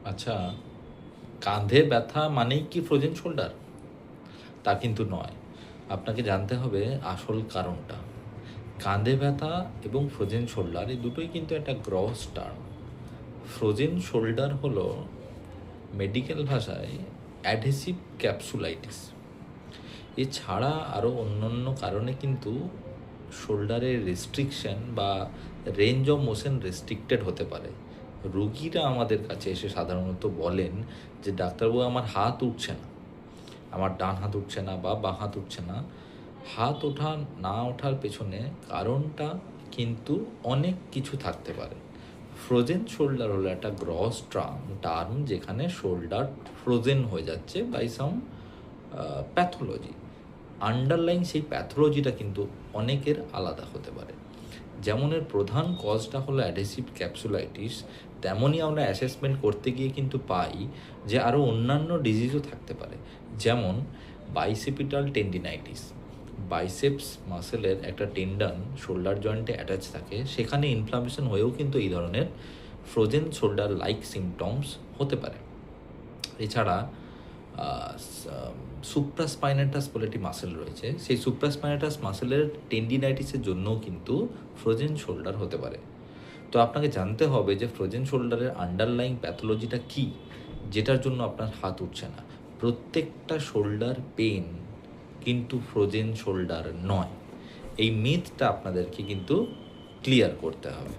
আচ্ছা, কাঁধে ব্যথা মানেই কি ফ্রোজেন শোল্ডার? তা কিন্তু নয়। আপনাকে জানতে হবে আসল কারণটা। কাঁধে ব্যথা এবং ফ্রোজেন শোল্ডার এই দুটোই কিন্তু একটা গ্রস টার্ম। ফ্রোজেন শোল্ডার হলো মেডিকেল ভাষায় অ্যাডহেসিভ ক্যাপসুলাইটিস। এছাড়া আরও অন্যান্য কারণে কিন্তু শোল্ডারের রেস্ট্রিকশন বা রেঞ্জ অফ মোশন রেস্ট্রিক্টেড হতে পারে। রুগীরা আমাদের কাছে এসে সাধারণত বলেন যে ডাক্তারবাবু আমার হাত উঠছে না, আমার ডান হাত উঠছে না বা বাঁ হাত উঠছে না। হাত ওঠা না ওঠার পেছনে কারণটা কিন্তু অনেক কিছু থাকতে পারে। ফ্রোজেন শোল্ডার হলো একটা গ্রস টার্ম যেখানে শোল্ডার ফ্রোজেন হয়ে যাচ্ছে বাই সাম প্যাথোলজি। আন্ডারলাইন সেই প্যাথোলজিটা কিন্তু অনেকের আলাদা হতে পারে। যেমন এর প্রধান কজটা হলো অ্যাডহেসিভ ক্যাপসুলাইটিস, তেমনই আমরা অ্যাসেসমেন্ট করতে গিয়ে কিন্তু পাই যে আরও অন্যান্য ডিজিজও থাকতে পারে। যেমন বাইসেপিটাল টেন্ডিনাইটিস, বাইসেপস মাসেলের একটা টেন্ডন শোল্ডার জয়েন্টে অ্যাটাচ থাকে, সেখানে ইনফ্লামেশন হয়েও কিন্তু এই ধরনের ফ্রোজেন শোল্ডার লাইক সিমটমস হতে পারে। এছাড়া সুপ্রাস্পাইনেটাস বলে একটি মাসেল রয়েছে, সেই সুপ্রাস্পাইনেটাস মাসেলের টেন্ডিনাইটিসের জন্যও কিন্তু ফ্রোজেন শোল্ডার হতে পারে। তো আপনাকে জানতে হবে যে ফ্রোজেন শোল্ডারের আন্ডারলাইং প্যাথোলজিটা কী, যেটার জন্য আপনার হাত উঠছে না। প্রত্যেকটা শোল্ডার পেন কিন্তু ফ্রোজেন শোল্ডার নয়। এই মিথটা আপনাদেরকে কিন্তু ক্লিয়ার করতে হবে।